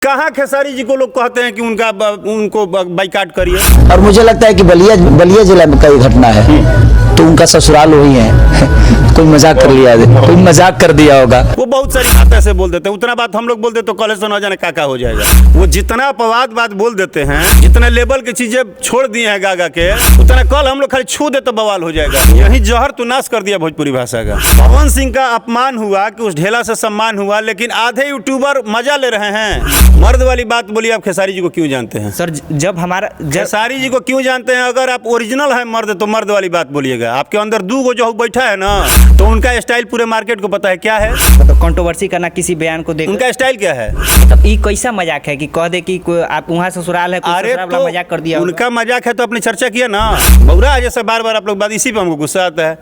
कहाँ खेसारी जी को लोग कहते हैं कि उनको बाइकाट करिए। और मुझे लगता है कि बलिया जिला में कई घटना है तो उनका ससुराल वही है। कोई मजाक कर लिया, कोई मजाक कर दिया होगा। वो बहुत सारी बात ऐसे बोल देते हैं, उतना बात हम लोग बोल देते तो कॉलेज न जाने का हो जाएगा। वो जितना अपवाद बात बोल देते हैं, जितने लेवल की चीजें छोड़ दिए हैं गा के, उतना कल हम लोग खाली छू दे तो बवाल हो जाएगा। यही जहर तो नाश कर दिया भोजपुरी भाषा का। पवन सिंह का अपमान हुआ कि उस ढेला से सम्मान हुआ, लेकिन आधे यूट्यूबर मजा ले रहे हैं। मर्द वाली बात बोलिए, आप खेसारी जी को क्यों जानते हैं सर? जब हमारा खेसारी जी को क्यों जानते हैं? अगर आप ओरिजिनल है मर्द तो मर्द वाली बात बोलिएगा। आपके अंदर दू गो जो बैठा है ना, तो उनका स्टाइल पूरे मार्केट को पता है क्या है। तो कंट्रोवर्सी करना किसी बयान को देख, उनका स्टाइल क्या है? तब ये कैसा मजाक है कि कह दे कि आप वहाँ ससुराल है, अरे तो मजाक कर दिया। उनका मजाक है तो अपनी चर्चा किया ना। बौरा जैसे बार बार आप लोग बात, इसी पे हमको गुस्सा आता है।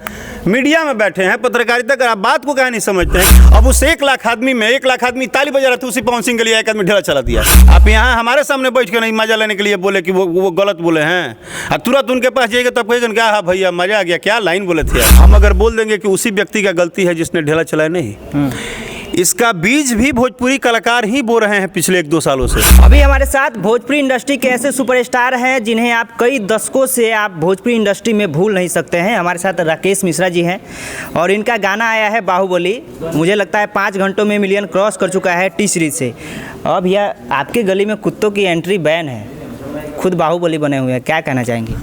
मीडिया में बैठे हैं, पत्रकारिता कर, आप बात को क्या नहीं समझते हैं। अब उस 1 लाख आदमी में 1 लाख आदमी ताली बजा रहा था, उसी पवन सिंह के लिए एक आदमी ढेला चला दिया। आप यहाँ हमारे सामने बैठ के नहीं मजा लेने के लिए बोले कि वो गलत बोले हैं, और तुरंत उनके पास जाएगा तब कहेगा क्या हाँ भैया मजा आ गया, क्या लाइन बोले थे। हम अगर बोल देंगे कि उसी व्यक्ति का गलती है जिसने ढेला चलाया, नहीं, इसका बीज भी भोजपुरी कलाकार ही बो रहे हैं पिछले 1-2 सालों से। अभी हमारे साथ भोजपुरी इंडस्ट्री के ऐसे सुपरस्टार हैं जिन्हें आप कई दशकों से आप भोजपुरी इंडस्ट्री में भूल नहीं सकते हैं। हमारे साथ राकेश मिश्रा जी हैं और इनका गाना आया है बाहुबली। मुझे लगता है 5 घंटों में मिलियन क्रॉस कर चुका है टी सीरीज से। अब यह आपके गली में कुत्तों की एंट्री बैन है, खुद बाहुबली बने हुए हैं, क्या कहना चाहेंगे?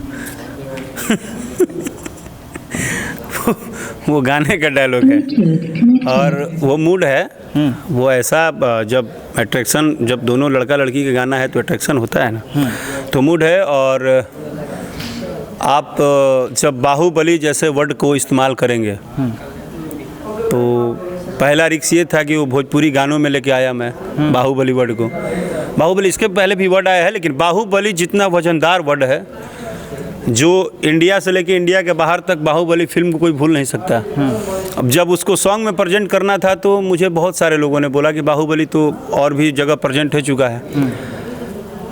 वो गाने का डायलॉग है और वो मूड है। वो ऐसा जब अट्रैक्शन, जब दोनों लड़का लड़की का गाना है तो अट्रैक्शन होता है ना, तो मूड है। और आप जब बाहुबली जैसे वर्ड को इस्तेमाल करेंगे तो पहला रिक्स ये था कि वो भोजपुरी गानों में लेके आया मैं बाहुबली वर्ड को। बाहुबली इसके पहले भी वर्ड आया है, लेकिन बाहुबली जितना वजनदार वर्ड है, जो इंडिया से लेके इंडिया के बाहर तक बाहुबली फिल्म को कोई भूल नहीं सकता। अब जब उसको सॉन्ग में प्रेजेंट करना था तो मुझे बहुत सारे लोगों ने बोला कि बाहुबली तो और भी जगह प्रेजेंट हो चुका है,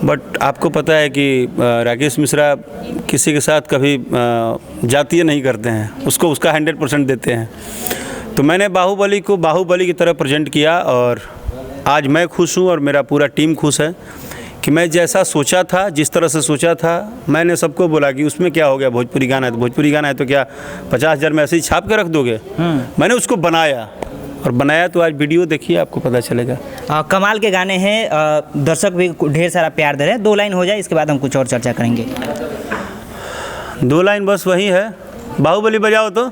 बट आपको पता है कि राकेश मिश्रा किसी के साथ कभी जातीय नहीं करते हैं, उसको उसका 100% देते हैं। तो मैंने बाहुबली को बाहुबली की तरह प्रेजेंट किया और आज मैं खुश हूँ और मेरा पूरा टीम खुश है कि मैं जैसा सोचा था, जिस तरह से सोचा था, मैंने सबको बोला कि उसमें क्या हो गया, भोजपुरी गाना है तो भोजपुरी गाना है तो क्या 50,000 में ऐसे ही छाप के रख दोगे। मैंने उसको बनाया और बनाया तो आज वीडियो देखिए आपको पता चलेगा। कमाल के गाने हैं, दर्शक भी ढेर सारा प्यार दे रहे हैं। 2 लाइन हो जाए, इसके बाद हम कुछ और चर्चा करेंगे। 2 लाइन बस वही है, बाहुबली बजाओ तो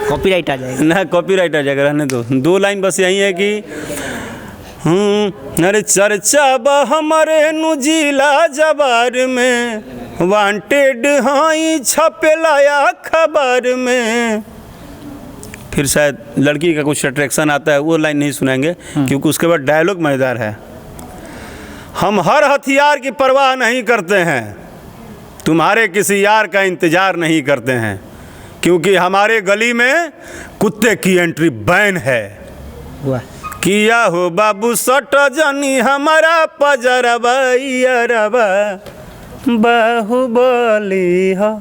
कॉपीराइट आ जाएगा ना, कॉपीराइट आ जाएगा, रहने दो। 2 लाइन बस यही है कि अरे चर्चा बा हमारे नुजीला जबार में, वांटेड हाई छपे लाया खबर में। फिर शायद लड़की का कुछ अट्रैक्शन आता है, वो लाइन नहीं सुनाएंगे क्योंकि उसके बाद डायलॉग मजेदार है। हम हर हथियार की परवाह नहीं करते हैं, तुम्हारे किसी यार का इंतजार नहीं करते हैं, क्योंकि हमारे गली में कुत्ते की एंट्री बैन है। वाह, किया हो बाबू सट जानी हमारा पजरबा बाहुबली हो।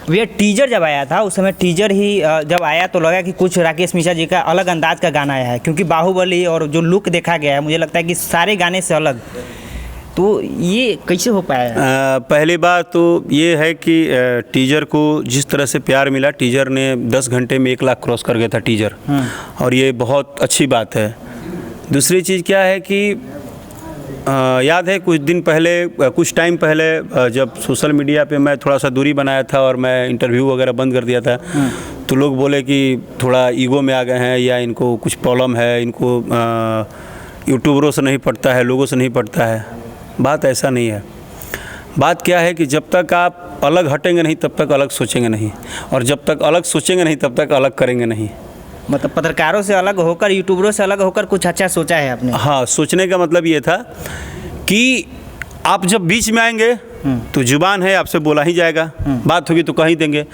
भैया टीजर जब आया था, उस समय टीजर ही जब आया तो लगा कि कुछ राकेश मिश्रा जी का अलग अंदाज का गाना आया है, क्योंकि बाहुबली और जो लुक देखा गया है मुझे लगता है कि सारे गाने से अलग। तो ये कैसे हो पाया? पहली बात तो ये है कि टीजर को जिस तरह से प्यार मिला, टीजर ने 10 घंटे में 1 लाख क्रॉस कर गया था टीजर, और ये बहुत अच्छी बात है। दूसरी चीज़ क्या है कि याद है कुछ टाइम पहले जब सोशल मीडिया पे मैं थोड़ा सा दूरी बनाया था और मैं इंटरव्यू वगैरह बंद कर दिया था, तो लोग बोले कि थोड़ा ईगो में आ गए हैं या इनको कुछ प्रॉब्लम है, इनको यूट्यूबरों से नहीं पड़ता है, लोगों से नहीं पड़ता है। बात ऐसा नहीं है। बात क्या है कि जब तक आप अलग हटेंगे नहीं तब तक अलग सोचेंगे नहीं, और जब तक अलग सोचेंगे नहीं तब तक अलग करेंगे नहीं। मतलब पत्रकारों से अलग होकर, यूट्यूबरों से अलग होकर कुछ अच्छा सोचा है आपने? हाँ, सोचने का मतलब ये था कि आप जब बीच में आएंगे तो जुबान है, आपसे बोला ही जाएगा, बात होगी तो कहीं देंगे।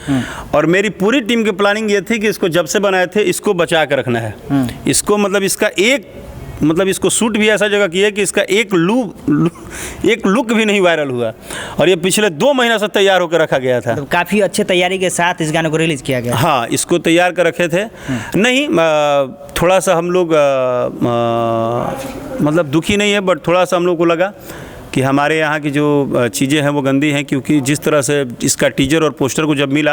और मेरी पूरी टीम की प्लानिंग ये थी कि इसको जब से बनाए थे इसको बचा के रखना है। इसको मतलब इसका एक मतलब इसको शूट भी ऐसा जगह किया कि इसका एक लुक भी नहीं वायरल हुआ, और ये पिछले 2 महीना से तैयार होकर रखा गया था। तो काफ़ी अच्छे तैयारी के साथ इस गाने को रिलीज़ किया गया। हाँ, इसको तैयार कर रखे थे। नहीं, थोड़ा सा हम लोग मतलब दुखी नहीं है, बट थोड़ा सा हम लोग को लगा कि हमारे यहाँ की जो चीज़ें हैं वो गंदी हैं, क्योंकि जिस तरह से इसका टीजर और पोस्टर को जब मिला,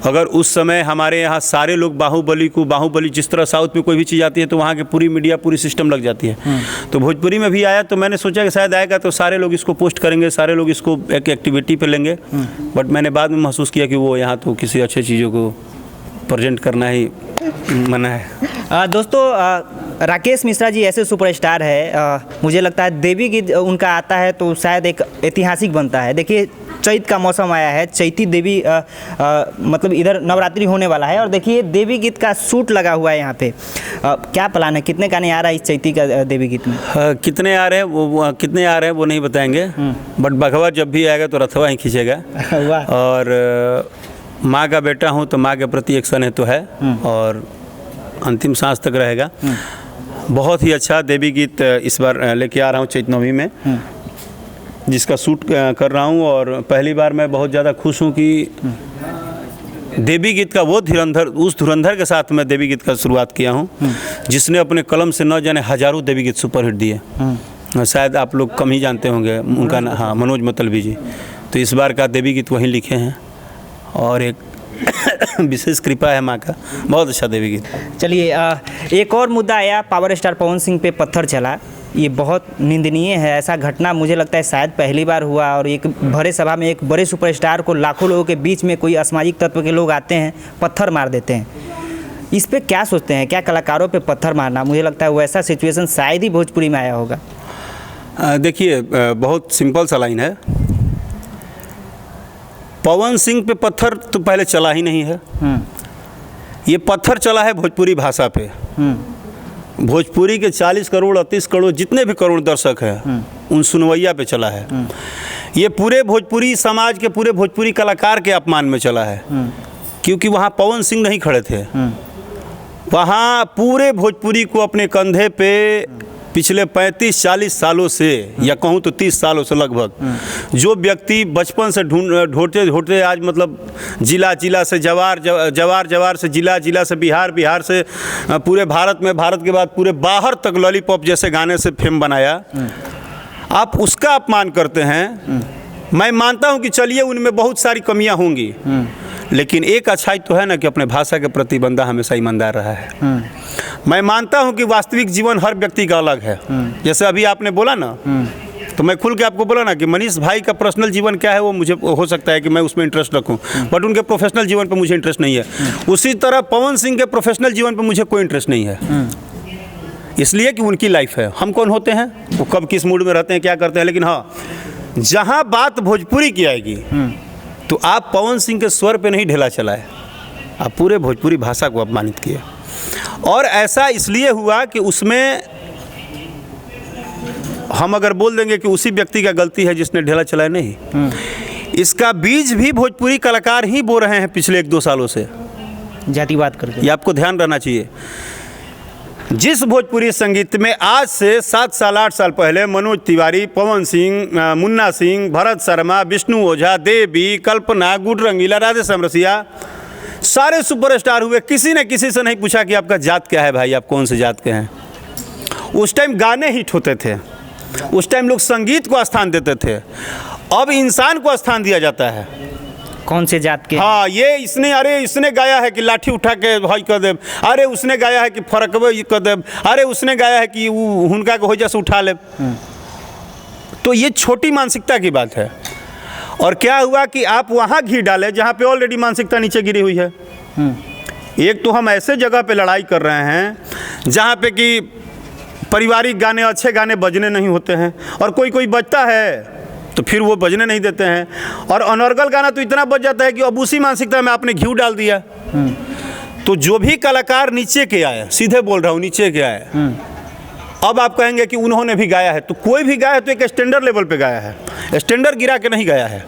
अगर उस समय हमारे यहाँ सारे लोग बाहुबली जिस तरह साउथ में कोई भी चीज़ आती है तो वहाँ की पूरी मीडिया पूरी सिस्टम लग जाती है, तो भोजपुरी में भी आया, तो मैंने सोचा कि शायद आएगा तो सारे लोग इसको पोस्ट करेंगे, सारे लोग इसको एक एक्टिविटी पे लेंगे, बट मैंने बाद में महसूस किया कि वो यहाँ तो किसी अच्छे चीज़ों को प्रेजेंट करना ही मना है। दोस्तों, राकेश मिश्रा जी ऐसे सुपरस्टार है, मुझे लगता है देवी गीत उनका आता है तो शायद एक ऐतिहासिक बनता है। देखिए, चैत का मौसम आया है, चैती देवी मतलब इधर नवरात्रि होने वाला है, और देखिए देवी गीत का शूट लगा हुआ है यहाँ पे। क्या प्लान है, कितने गाने आ रहा है इस चैती का देवी गीत में? कितने आ रहे हैं कितने आ रहे हैं वो नहीं बताएंगे, बट भगवा जब भी आएगा तो रथवा ही खींचेगा। और माँ का बेटा हूँ तो माँ के प्रति एक स्नेह तो है, और अंतिम सांस तक रहेगा। बहुत ही अच्छा देवी गीत इस बार लेके आ रहा हूँ चैत नवमी में, जिसका शूट कर रहा हूँ, और पहली बार मैं बहुत ज़्यादा खुश हूँ कि देवी गीत का वो उस धुरंधर के साथ मैं देवी गीत का शुरुआत किया हूँ, जिसने अपने कलम से न जाने हज़ारों देवी गीत सुपरहिट दिए। शायद आप लोग कम ही जानते होंगे उनका नाम, हाँ, मनोज मतलबी जी। तो इस बार का देवी गीत वहीं लिखे हैं, और एक विशेष कृपा है माँ का। बहुत अच्छा देवी गीत। चलिए, एक और मुद्दा आया, पावर स्टार पवन सिंह पे पत्थर चला। ये बहुत निंदनीय है। ऐसा घटना मुझे लगता है शायद पहली बार हुआ, और एक भरे सभा में एक बड़े सुपरस्टार को लाखों लोगों के बीच में कोई असामाजिक तत्व के लोग आते हैं, पत्थर मार देते हैं। इस पे क्या सोचते हैं? क्या कलाकारों पे पत्थर मारना, मुझे लगता है वैसा सिचुएशन शायद ही भोजपुरी में आया होगा। देखिए, बहुत सिंपल सा लाइन है। पवन सिंह पे पत्थर तो पहले चला ही नहीं है। ये पत्थर चला है भोजपुरी भाषा पे। भोजपुरी के 40 करोड़ 38 करोड़ जितने भी करोड़ दर्शक हैं, उन सुनवैया पे चला है। ये पूरे भोजपुरी समाज के, पूरे भोजपुरी कलाकार के अपमान में चला है, क्योंकि वहाँ पवन सिंह नहीं खड़े थे। वहाँ पूरे भोजपुरी को अपने कंधे पे पिछले 35-40 सालों से, या कहूँ तो 30 सालों से लगभग, जो व्यक्ति बचपन से ढूंढते ढूंढते आज मतलब जिला से जवार से जिला से बिहार से पूरे भारत में, भारत के बाद पूरे बाहर तक लॉलीपॉप जैसे गाने से फेम बनाया, आप उसका अपमान करते हैं। मैं मानता हूं कि चलिए उनमें बहुत सारी कमियां होंगी, लेकिन एक अच्छाई तो है ना कि अपने भाषा के प्रति बंदा हमेशा ईमानदार रहा है। मैं मानता हूं कि वास्तविक जीवन हर व्यक्ति का अलग है। जैसे अभी आपने बोला ना, तो मैं खुल के आपको बोला ना कि मनीष भाई का पर्सनल जीवन क्या है, वो मुझे हो सकता है कि मैं उसमें इंटरेस्ट रखूं, बट उनके प्रोफेशनल जीवन पे मुझे इंटरेस्ट नहीं है। उसी तरह पवन सिंह के प्रोफेशनल जीवन पे मुझे कोई इंटरेस्ट नहीं है, इसलिए कि उनकी लाइफ है। हम कौन होते हैं, वो कब किस मूड में रहते हैं, क्या करते हैं। लेकिन हाँ, जहाँ बात भोजपुरी की आएगी तो आप पवन सिंह के स्वर पे नहीं ढेला चलाए, आप पूरे भोजपुरी भाषा को अपमानित किए। और ऐसा इसलिए हुआ कि उसमें हम अगर बोल देंगे कि उसी व्यक्ति का गलती है जिसने ढेला चलाया, नहीं, इसका बीज भी भोजपुरी कलाकार ही बो रहे हैं पिछले 1-2 सालों से, जातिवाद करके। ये आपको ध्यान रहना चाहिए। जिस भोजपुरी संगीत में आज से 7 साल 8 साल पहले मनोज तिवारी, पवन सिंह, मुन्ना सिंह, भरत शर्मा, विष्णु ओझा, देवी, कल्पना, गुड रंगीला, राधेश्याम रसिया, सारे सुपरस्टार हुए, किसी ने किसी से नहीं पूछा कि आपका जात क्या है भाई, आप कौन से जात के हैं। उस टाइम गाने हिट होते थे, उस टाइम लोग संगीत को स्थान देते थे। अब इंसान को स्थान दिया जाता है, कौन से जात के। हाँ, ये इसने, अरे इसने गाया है कि लाठी उठा के भाई कर दे, अरे उसने गाया है कि फरकबे कर दे, अरे उसने गाया है कि हुनका को हो जैसे उठा ले। तो ये छोटी मानसिकता की बात है। और क्या हुआ कि आप वहाँ घी डाले जहाँ पे ऑलरेडी मानसिकता नीचे गिरी हुई है। एक तो हम ऐसे जगह पे लड़ाई कर रहे हैं जहाँ पे कि पारिवारिक गाने, अच्छे गाने बजने नहीं होते हैं, और कोई कोई बजता है तो फिर वो बजने नहीं देते हैं, और अनर्गल गाना तो इतना बज जाता है कि अब उसी मानसिकता में आपने घी डाल दिया। तो जो भी कलाकार नीचे के आए, सीधे बोल रहा हूँ, नीचे के आए, अब आप कहेंगे कि उन्होंने भी गाया है, तो कोई भी गाया है तो एक स्टैंडर्ड लेवल पे गाया है, स्टैंडर्ड गिरा के नहीं गाया है।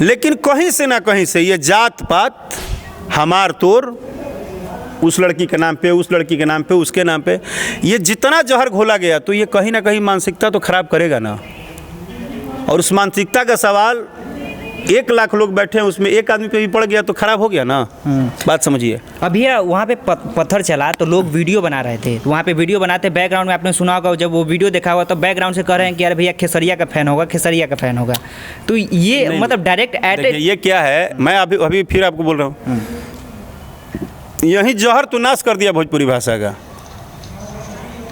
लेकिन कहीं से ना कहीं से ये जात पात, हमार तोर, उस लड़की के नाम पे, उस लड़की के नाम पे, उसके नाम पे, ये जितना जहर घोला गया तो ये कहीं ना कहीं मानसिकता तो खराब करेगा ना। और उस मानसिकता का सवाल 1 लाख लोग बैठे हैं, उसमें एक आदमी पे भी पड़ गया तो खराब हो गया ना। बात समझिए। अभी वहाँ पे पत्थर चला तो लोग वीडियो बना रहे थे, वहाँ पे वीडियो बनाते बैकग्राउंड में आपने सुना होगा, जब वो वीडियो देखा हुआ तो बैकग्राउंड से कह रहे हैं कि यार भैया खेसरिया का फैन होगा, खेसरिया का फैन होगा। तो ये मतलब डायरेक्ट देखिए ये क्या है, मैं अभी फिर आपको बोल रहा हूँ, यही जहर तो नाश कर दिया भोजपुरी भाषा का।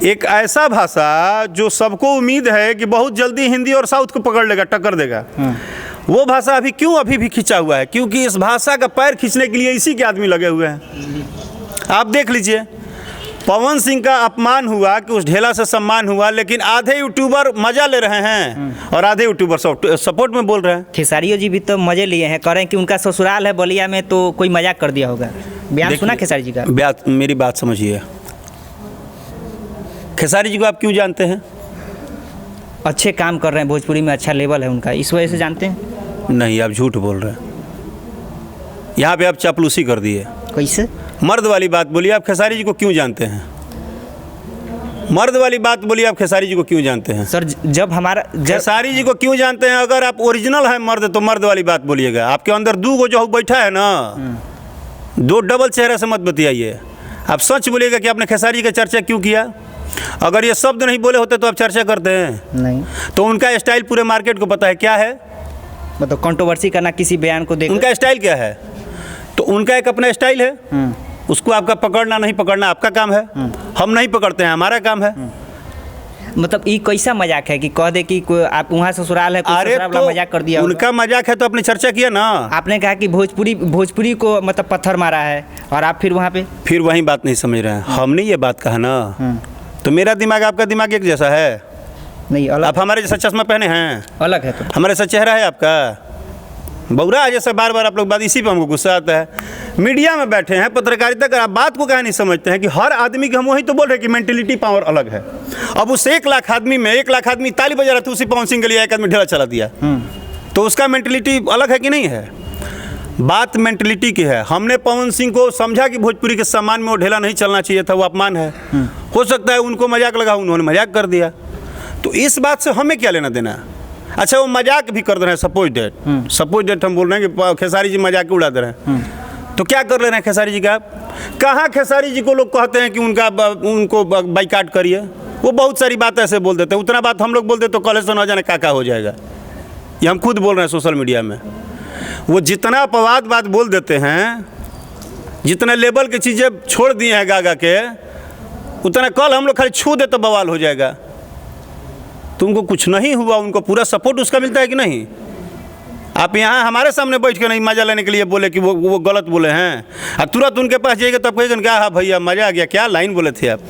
एक ऐसा भाषा जो सबको उम्मीद है कि बहुत जल्दी हिंदी और साउथ को पकड़ लेगा, टक्कर देगा, वो भाषा अभी भी खिंचा हुआ है, क्योंकि इस भाषा का पैर खींचने के लिए इसी के आदमी लगे हुए हैं। आप देख लीजिए, पवन सिंह का अपमान हुआ कि उस ढेला से सम्मान हुआ, लेकिन आधे यूट्यूबर मजा ले रहे हैं और आधे यूट्यूबर सपोर्ट में बोल रहे हैं। खेसारियो जी भी तो मजे लिए हैं, कह रहे हैं कि उनका ससुराल है बलिया में तो कोई मजाक कर दिया होगा। बयान सुना खेसारी जी का? मेरी बात समझिए, खेसारी जी को आप क्यों जानते हैं? अच्छे काम कर रहे हैं, भोजपुरी में अच्छा लेवल है उनका, इस वजह से जानते हैं। नहीं, आप झूठ बोल रहे हैं, यहाँ पे आप चापलूसी कर दिए। कैसे? मर्द वाली बात बोलिए, आप खेसारी जी को क्यों जानते हैं? मर्द वाली बात बोलिए, आप खेसारी जी को क्यों जानते हैं? सर जब हमारा खेसारी जी को क्यों जानते हैं? अगर आप ओरिजिनल है मर्द तो मर्द वाली बात बोलिएगा। आपके अंदर 2 गो जो बैठा है ना, 2 डबल चेहरा से मत बतियाइए। आप सच बोलिएगा कि आपने खेसारी जी का चर्चा क्यों किया। अगर ये शब्द नहीं बोले होते तो आप चर्चा करते हैं? नहीं। तो उनका स्टाइल पूरे मार्केट को पता है क्या है, मतलब कंट्रोवर्सी करना किसी बयान को देख। उनका स्टाइल क्या है? तो उनका एक अपना स्टाइल है, उसको आपका पकड़ना नहीं पकड़ना आपका काम है, हम नहीं पकड़ते हैं, हमारा काम है। मतलब ये कैसा मजाक है कि कह दे कि आप वहाँ ससुराल है, अरे तो मजाक कर दिया। उनका मजाक है तो आपने चर्चा किया ना। आपने कहा कि भोजपुरी को मतलब पत्थर मारा है, और आप फिर वहाँ पे फिर वही बात नहीं समझ रहे हैं। हमने ये बात कहा ना, तो मेरा दिमाग आपका दिमाग एक जैसा है नहीं, अलग। आप हमारे जैसा चश्मा पहने हैं, अलग है तो हमारे जैसा चेहरा है आपका। बौरा जैसा बार बार आप लोग बात, इसी पे हमको गुस्सा आता है। मीडिया में बैठे हैं, पत्रकारिता कर, आप बात को कहा नहीं समझते हैं कि हर आदमी की, हम वही तो बोल रहे हैं कि मेंटेलिटी पावर अलग है। अब उस 1 लाख आदमी में 1 लाख आदमी ताली बजा रहा था, उसी पवन सिंह के लिए एक आदमी ढेला चला दिया, तो उसका मेंटेलिटी अलग है कि नहीं है? बात मेंटेलिटी की है। हमने पवन सिंह को समझा कि भोजपुरी के सम्मान में वो ढेला नहीं चलना चाहिए था, वो अपमान है। हो सकता है उनको मजाक लगा, उन्होंने मजाक कर दिया, तो इस बात से हमें क्या लेना देना। अच्छा वो मजाक भी कर रहे हैं, सपोज डेट हम बोल रहे हैं कि खेसारी जी मजाक उड़ा दे रहे हैं, तो क्या कर ले रहे हैं खेसारी जी का? कहाँ खेसारी जी को लोग कहते हैं कि उनको बाइकाट करिए? वो बहुत सारी बात ऐसे बोल देते हैं, उतना बात हम लोग बोल देते तो कल से न जाने क्या हो जाएगा। ये हम खुद बोल रहे हैं सोशल मीडिया में। वो जितना अपवाद बात बोल देते हैं, जितना लेवल की चीज़ें छोड़ दिए हैं गा के, उतना कल हम लोग खाली छू दे तो बवाल हो जाएगा। तो उनको कुछ नहीं हुआ, उनको पूरा सपोर्ट उसका मिलता है कि नहीं? आप यहाँ हमारे सामने बैठ के नहीं मज़ा लेने के लिए बोले कि वो गलत बोले हैं, और तुरंत उनके पास जाइएगा तब कहेगा क्या हाँ भैया मज़ा आ गया, क्या लाइन बोले थे आप।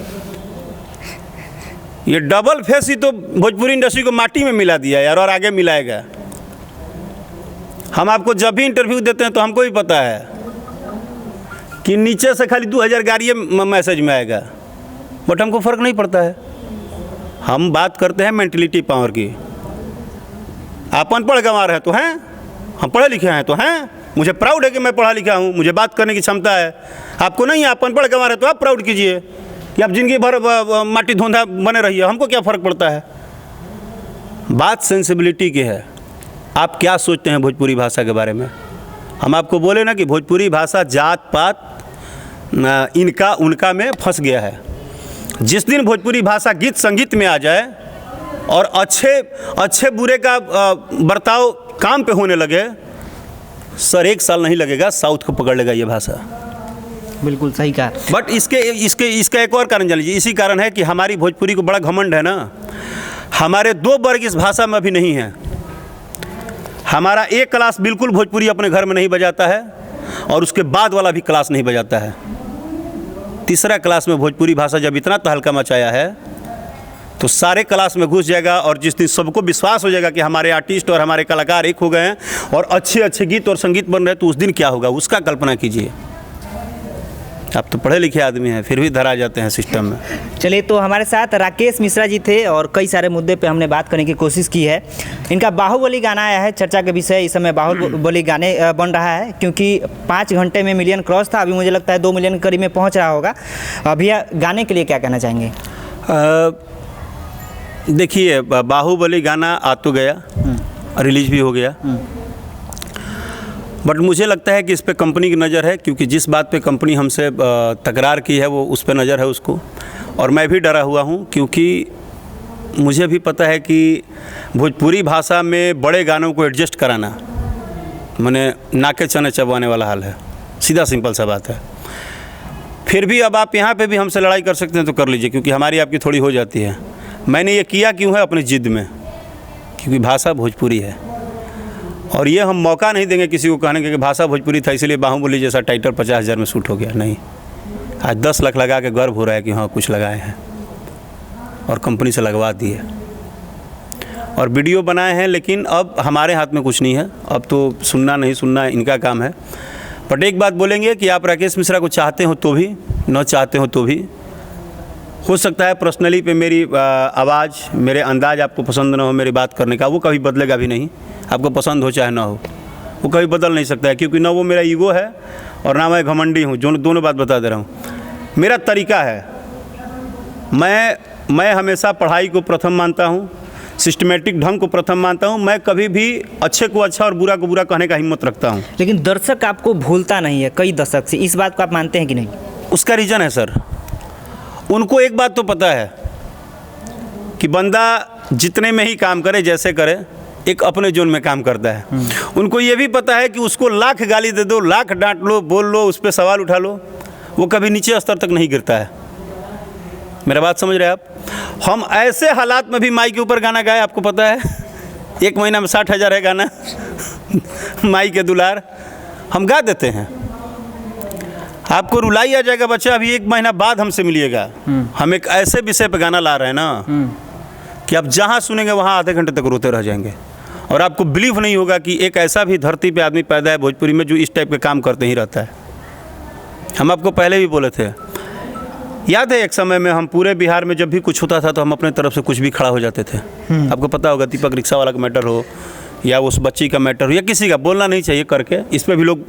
ये डबल फेस ही तो भोजपुरी इंडस्ट्री को माटी में मिला दिया यार, और आगे मिलाएगा। हम आपको जब भी इंटरव्यू देते हैं तो हमको भी पता है कि नीचे से खाली 2000 गाड़ी मैसेज में आएगा, बट हमको फ़र्क नहीं पड़ता है। हम बात करते हैं मेंटलिटी पावर की। आप अनपढ़ गंवा रहे तो हैं, हम पढ़े लिखे हैं तो हैं, मुझे प्राउड है कि मैं पढ़ा लिखा हूँ, मुझे बात करने की क्षमता है। आपको नहीं है, आप अनपढ़ गंवा रहे तो आप प्राउड कीजिए कि आप जिंदगी भर माटी धोंधा बने रहिए, हमको क्या फ़र्क पड़ता है। बात सेंसिबिलिटी की है। आप क्या सोचते हैं भोजपुरी भाषा के बारे में? हम आपको बोले ना कि भोजपुरी भाषा जात पात इनका उनका में फंस गया है। जिस दिन भोजपुरी भाषा गीत संगीत में आ जाए और अच्छे बुरे का बर्ताव काम पे होने लगे, सर 1 साल नहीं लगेगा, साउथ को पकड़ लेगा ये भाषा। बिल्कुल सही कहा। बट इसका एक और कारण जान लीजिए। इसी कारण है कि हमारी भोजपुरी को बड़ा घमंड है ना। हमारे 2 वर्ग इस भाषा में अभी नहीं है। हमारा एक क्लास बिल्कुल भोजपुरी अपने घर में नहीं बजाता है, और उसके बाद वाला भी क्लास नहीं बजाता है। तीसरा क्लास में भोजपुरी भाषा जब इतना तहलका मचाया है तो सारे क्लास में घुस जाएगा, और जिस दिन सबको विश्वास हो जाएगा कि हमारे आर्टिस्ट और हमारे कलाकार एक हो गए हैं और अच्छे अच्छे गीत और संगीत बन रहे हैं, तो उस दिन क्या होगा उसका कल्पना कीजिए। आप तो पढ़े लिखे आदमी हैं, फिर भी धरा जाते हैं सिस्टम में। चलिए, तो हमारे साथ राकेश मिश्रा जी थे और कई सारे मुद्दे पे हमने बात करने की कोशिश की है। इनका बाहुबली गाना आया है चर्चा के विषय, इस समय बाहुबली गाने बन रहा है, क्योंकि 5 घंटे में मिलियन क्रॉस था, अभी मुझे लगता है 2 मिलियन करीब में पहुंच रहा होगा। भैया, गाने के लिए क्या कहना चाहेंगे? देखिए, बाहुबली गाना आ तो गया, रिलीज भी हो गया, बट मुझे लगता है कि इस पे कंपनी की नज़र है, क्योंकि जिस बात पे कंपनी हमसे तकरार की है वो उस पे नज़र है उसको। और मैं भी डरा हुआ हूँ, क्योंकि मुझे भी पता है कि भोजपुरी भाषा में बड़े गानों को एडजस्ट कराना माने नाके चने चबाने वाला हाल है, सीधा सिंपल सा बात है। फिर भी अब आप यहाँ पे भी हमसे लड़ाई कर सकते हैं तो कर लीजिए, क्योंकि हमारी आपकी थोड़ी हो जाती है। मैंने ये किया क्यों है? अपनी ज़िद में, क्योंकि भाषा भोजपुरी है और ये हम मौका नहीं देंगे किसी को कहने कि भाषा भोजपुरी था इसलिए बाहुबली जैसा टाइटल 50,000 में शूट हो गया। नहीं, आज 10 लाख लगा के गर्व हो रहा है कि हाँ कुछ लगाए हैं, और कंपनी से लगवा दिए और वीडियो बनाए हैं, लेकिन अब हमारे हाथ में कुछ नहीं है। अब तो सुनना नहीं सुनना इनका काम है। बट एक बात बोलेंगे कि आप राकेश मिश्रा को चाहते हो तो भी, न चाहते हो तो भी, हो सकता है पर्सनली पे मेरी आवाज़, मेरे अंदाज आपको पसंद ना हो, मेरी बात करने का, वो कभी बदलेगा भी नहीं। आपको पसंद हो चाहे ना हो, वो कभी बदल नहीं सकता है, क्योंकि ना वो मेरा ईगो है और ना मैं घमंडी हूँ। जो दोनों बात बता दे रहा हूँ। मेरा तरीका है, मैं हमेशा पढ़ाई को प्रथम मानता हूँ, सिस्टमेटिक ढंग को प्रथम मानता हूँ। मैं कभी भी अच्छे को अच्छा और बुरा को बुरा कहने का हिम्मत रखता हूँ। लेकिन दर्शक आपको भूलता नहीं है कई दशक से, इस बात को आप मानते हैं कि नहीं? उसका रीज़न है सर, उनको एक बात तो पता है कि बंदा जितने में ही काम करे, जैसे करे, एक अपने जोन में काम करता है। उनको ये भी पता है कि उसको लाख गाली दे दो, लाख डांट लो, बोल लो, उस पर सवाल उठा लो, वो कभी नीचे स्तर तक नहीं गिरता है। मेरा बात समझ रहे हैं आप? हम ऐसे हालात में भी माई के ऊपर गाना गाए, आपको पता है 1 महीना में 60,000 है गाना माई के दुलार, हम गा देते हैं। आपको रुलाई आ जाएगा बच्चा, अभी 1 महीना बाद हमसे मिलिएगा। हम एक ऐसे विषय पे गाना ला रहे हैं ना कि आप जहाँ सुनेंगे वहाँ आधे घंटे तक रोते रह जाएंगे, और आपको बिलीव नहीं होगा कि एक ऐसा भी धरती पे आदमी पैदा है भोजपुरी में जो इस टाइप के काम करते ही रहता है। हम आपको पहले भी बोले थे, याद है एक समय में हम पूरे बिहार में जब भी कुछ होता था तो हम अपने तरफ से कुछ भी खड़ा हो जाते थे। आपको पता होगा, दीपक रिक्शा वाला का मैटर हो या उस बच्ची का मैटर हो या किसी का, बोलना नहीं चाहिए करके, इस पर भी लोग